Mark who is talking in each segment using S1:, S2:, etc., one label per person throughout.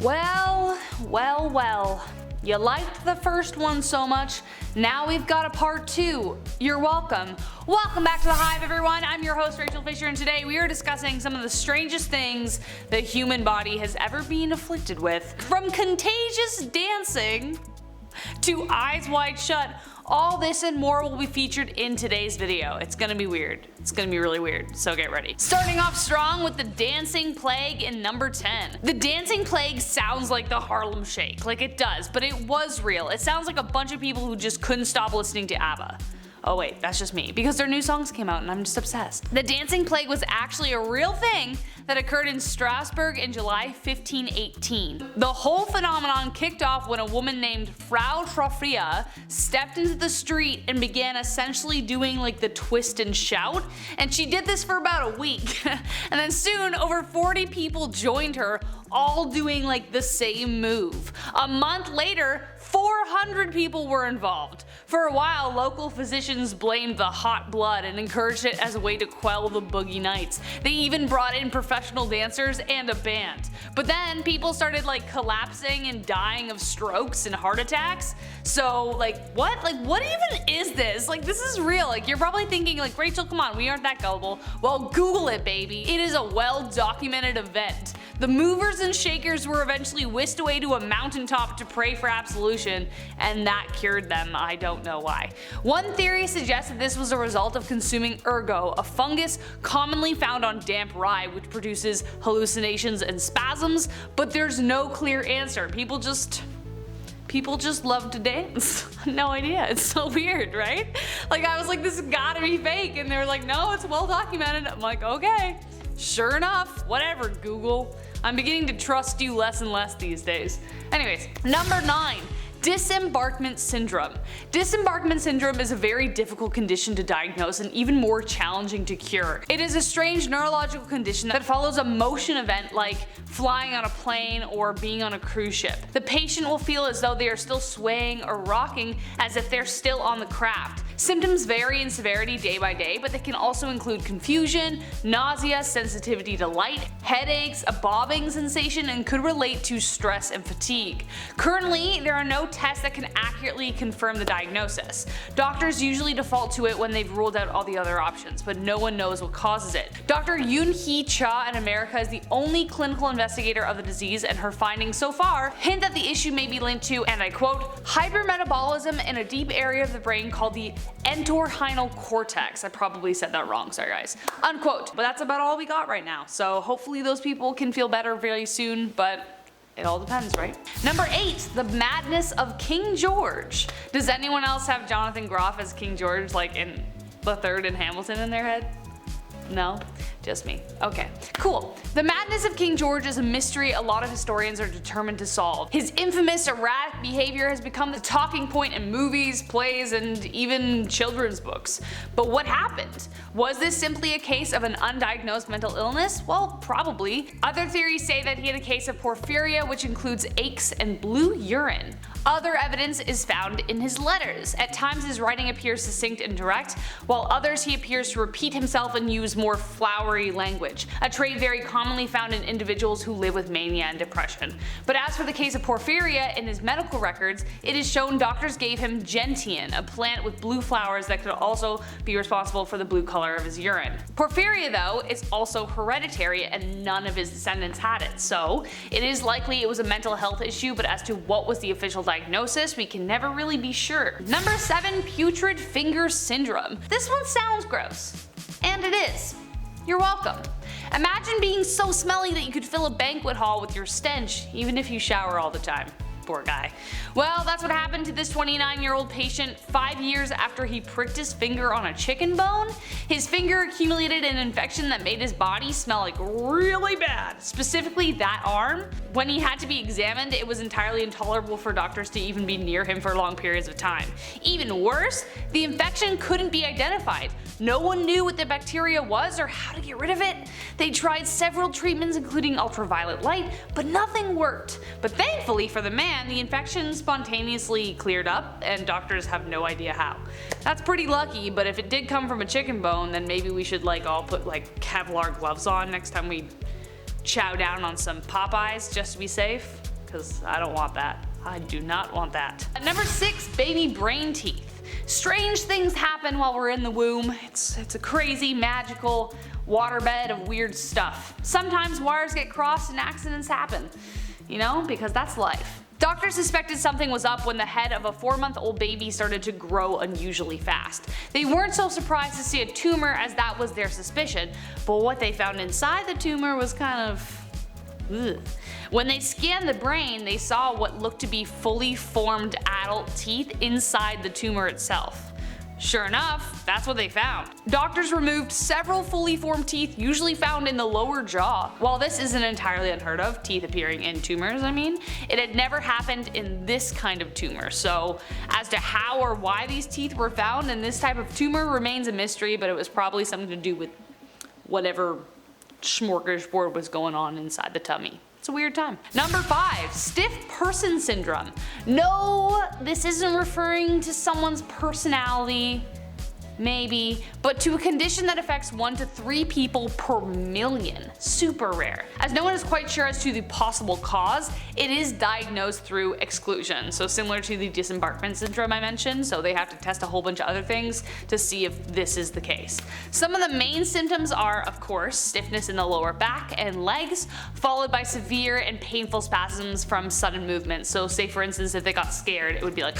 S1: Well, well, well. You liked the first one so much, now we've got a part 2. You're welcome. Welcome back to the Hive, everyone. I'm your host, Rachel Fisher, and today we are discussing some of the strangest things the human body has ever been afflicted with. From contagious dancing to eyes wide shut, all this and more will be featured in today's video. It's gonna be weird. It's gonna be really weird, so get ready. Starting off strong with the dancing plague in number 10. The dancing plague sounds like the Harlem Shake, like it does, but it was real. It sounds like a bunch of people who just couldn't stop listening to ABBA. Oh wait, that's just me, because their new songs came out and I'm just obsessed. The dancing plague was actually a real thing that occurred in Strasbourg in July 1518. The whole phenomenon kicked off when a woman named Frau Troffea stepped into the street and began essentially doing like the twist and shout, and she did this for about a week. And then soon over 40 people joined her, all doing like the same move. A month later, 400 people were involved. For a while, local physicians blamed the hot blood and encouraged it as a way to quell the boogie nights. They even brought in professional dancers and a band. But then people started like collapsing and dying of strokes and heart attacks. So like what? Like what even is this? Like this is real. Like you're probably thinking like, Rachel, come on, we aren't that gullible. Well, Google it, baby. It is a well-documented event. The movers and shakers were eventually whisked away to a mountaintop to pray for absolution, and that cured them. I don't know why. One theory suggests that this was a result of consuming ergot, a fungus commonly found on damp rye which produces hallucinations and spasms, but there's no clear answer. People just love to dance. No idea. It's so weird, right? Like I was like, this has gotta be fake, and they were like, no, it's well documented. I'm like, okay. Sure enough, whatever, Google. I'm beginning to trust you less and less these days. Anyways, number 9. Disembarkment Syndrome. Disembarkment Syndrome is a very difficult condition to diagnose and even more challenging to cure. It is a strange neurological condition that follows a motion event like flying on a plane or being on a cruise ship. The patient will feel as though they are still swaying or rocking as if they're still on the craft. Symptoms vary in severity day by day, but they can also include confusion, nausea, sensitivity to light, headaches, a bobbing sensation, and could relate to stress and fatigue. Currently, there are no tests that can accurately confirm the diagnosis. Doctors usually default to it when they've ruled out all the other options, but no one knows what causes it. Dr. Yoon-hee Cha in America is the only clinical investigator of the disease, and her findings so far hint that the issue may be linked to, and I quote, hypermetabolism in a deep area of the brain called the entorhinal cortex. I probably said that wrong, sorry guys. Unquote. But that's about all we got right now, so hopefully those people can feel better very soon, but it all depends, right? Number 8. The Madness of King George. Does anyone else have Jonathan Groff as King George like in The Third and Hamilton in their head? No? Just me. Okay, cool. The Madness of King George is a mystery a lot of historians are determined to solve. His infamous erratic behavior has become the talking point in movies, plays, and even children's books. But what happened? Was this simply a case of an undiagnosed mental illness? Well, probably. Other theories say that he had a case of porphyria, which includes aches and blue urine. Other evidence is found in his letters. At times his writing appears succinct and direct, while others he appears to repeat himself and use more flowery language, a trait very commonly found in individuals who live with mania and depression. But as for the case of porphyria, in his medical records, it is shown doctors gave him gentian, a plant with blue flowers that could also be responsible for the blue color of his urine. Porphyria, though, is also hereditary and none of his descendants had it, so it is likely it was a mental health issue, but as to what was the official diagnosis, we can never really be sure. Number 7. Putrid finger syndrome. This one sounds gross. And it is. You're welcome. Imagine being so smelly that you could fill a banquet hall with your stench, even if you shower all the time. Poor guy. Well, that's what happened to this 29-year-old patient 5 years after he pricked his finger on a chicken bone. His finger accumulated an infection that made his body smell like really bad, specifically that arm. When he had to be examined, it was entirely intolerable for doctors to even be near him for long periods of time. Even worse, the infection couldn't be identified. No one knew what the bacteria was or how to get rid of it. They tried several treatments including ultraviolet light, but nothing worked. But thankfully for the man, the infection spontaneously cleared up and doctors have no idea how. That's pretty lucky, but if it did come from a chicken bone, then maybe we should all put Kevlar gloves on next time we chow down on some Popeyes just to be safe. because I don't want that. I do not want that. At number 6, baby brain teeth. Strange things happen while we're in the womb. It's a crazy, magical waterbed of weird stuff. Sometimes wires get crossed and accidents happen, you know, because that's life. Doctors suspected something was up when the head of a 4-month-old baby started to grow unusually fast. They weren't so surprised to see a tumor, as that was their suspicion, but what they found inside the tumor was kind of ugh. When they scanned the brain, they saw what looked to be fully formed adult teeth inside the tumor itself. Sure enough, that's what they found. Doctors removed several fully formed teeth usually found in the lower jaw. While this isn't entirely unheard of, teeth appearing in tumors it had never happened in this kind of tumor, so as to how or why these teeth were found in this type of tumor remains a mystery, but it was probably something to do with whatever smorgasbord was going on inside the tummy. It's a weird time. Number 5, stiff person syndrome. No, this isn't referring to someone's personality, maybe, but to a condition that affects 1 to 3 people per million. Super rare. As no one is quite sure as to the possible cause, it is diagnosed through exclusion. So similar to the Disembarkment Syndrome I mentioned, so they have to test a whole bunch of other things to see if this is the case. Some of the main symptoms are, of course, stiffness in the lower back and legs, followed by severe and painful spasms from sudden movement. So say for instance if they got scared, it would be like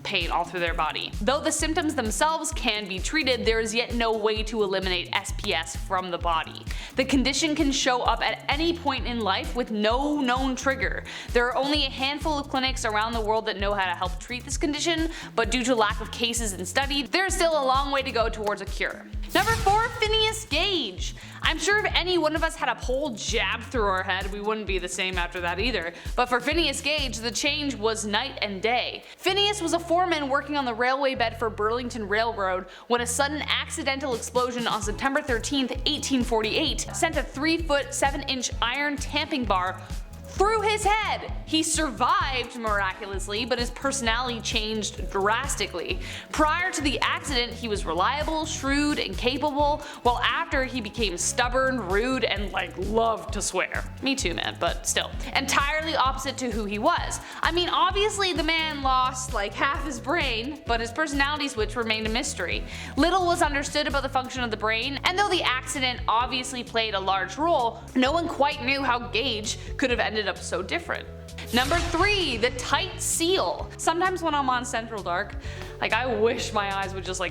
S1: pain all through their body. Though the symptoms themselves can be treated, there is yet no way to eliminate SPS from the body. The condition can show up at any point in life with no known trigger. There are only a handful of clinics around the world that know how to help treat this condition, but due to lack of cases and study, there is still a long way to go towards a cure. Number 4, Phineas Gage. I'm sure if any one of us had a pole jabbed through our head, we wouldn't be the same after that either. But for Phineas Gage, the change was night and day. Phineas was a foreman working on the railway bed for Burlington Railroad when a sudden accidental explosion on September 13, 1848 sent a 3-foot 7-inch iron tamping bar through his head. He survived miraculously, but his personality changed drastically. Prior to the accident, he was reliable, shrewd, and capable, while after he became stubborn, rude, and loved to swear. Me too, man, but still. Entirely opposite to who he was. I mean, obviously the man lost half his brain, but his personality switch remained a mystery. Little was understood about the function of the brain, and though the accident obviously played a large role, no one quite knew how Gage could have ended up so different. Number 3, the tight seal. Sometimes when I'm on Central Dark, I wish my eyes would just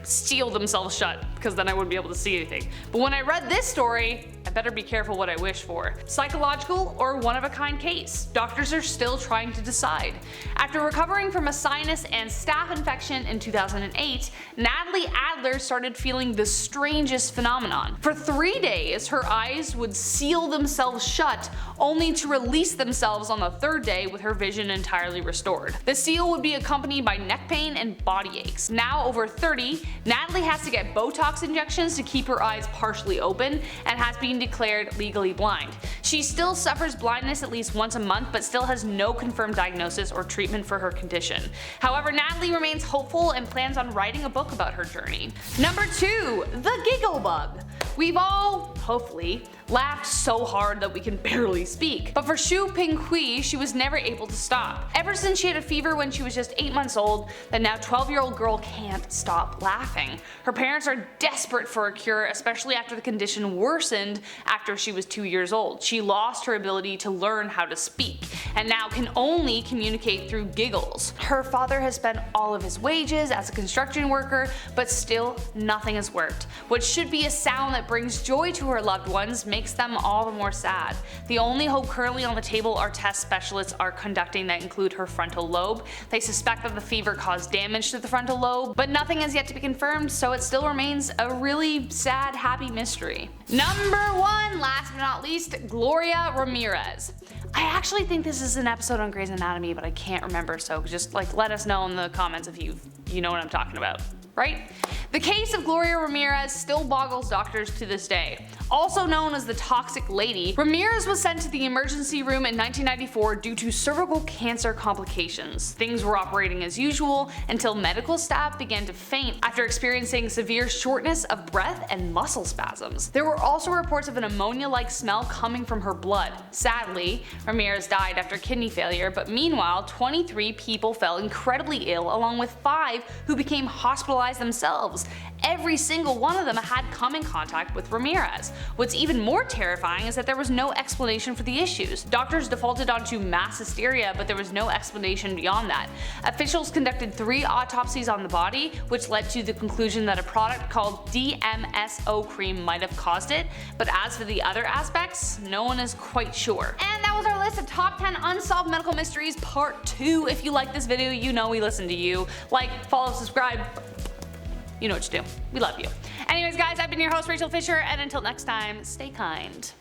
S1: seal themselves shut, because then I wouldn't be able to see anything. But when I read this story, I better be careful what I wish for. Psychological or one-of-a-kind case? Doctors are still trying to decide. After recovering from a sinus and staph infection in 2008, Natalie Adler started feeling the strangest phenomenon. For 3 days, her eyes would seal themselves shut, only to release themselves on the 3rd day with her vision entirely restored. The seal would be accompanied by neck pain and body aches. Now over 30, Natalie has to get Botox injections to keep her eyes partially open and has been declared legally blind. She still suffers blindness at least once a month, but still has no confirmed diagnosis or treatment for her condition. However, Natalie remains hopeful and plans on writing a book about her journey. Number 2, the Giggle Bug. We've all, hopefully, laughed so hard that we can barely speak. But for Shu Pinghui, she was never able to stop. Ever since she had a fever when she was just 8 months old, the now 12-year-old girl can't stop laughing. Her parents are desperate for a cure, especially after the condition worsened after she was 2 years old. She lost her ability to learn how to speak, and now can only communicate through giggles. Her father has spent all of his wages as a construction worker, but still nothing has worked. What should be a sound that brings joy to her loved ones makes them all the more sad. The only hope currently on the table are tests specialists are conducting that include her frontal lobe. They suspect that the fever caused damage to the frontal lobe, but nothing has yet to be confirmed, so it still remains a really sad, happy mystery. Number 1, last but not least, Gloria Ramirez. I actually think this is an episode on Grey's Anatomy, but I can't remember, so just let us know in the comments if you know what I'm talking about. right? The case of Gloria Ramirez still boggles doctors to this day. Also known as the Toxic Lady, Ramirez was sent to the emergency room in 1994 due to cervical cancer complications. Things were operating as usual until medical staff began to faint after experiencing severe shortness of breath and muscle spasms. There were also reports of an ammonia-like smell coming from her blood. Sadly, Ramirez died after kidney failure, but meanwhile 23 people fell incredibly ill, along with 5 who became hospitalized themselves. Every single one of them had come in contact with Ramirez. What's even more terrifying is that there was no explanation for the issues. Doctors defaulted onto mass hysteria, but there was no explanation beyond that. Officials conducted 3 autopsies on the body, which led to the conclusion that a product called DMSO cream might have caused it, but as for the other aspects, no one is quite sure. And that was our list of top 10 unsolved medical mysteries part 2. If you like this video, you know we listen to you. Like, follow, subscribe. You know what to do. We love you. Anyways guys, I've been your host Rachel Fisher, and until next time, stay kind.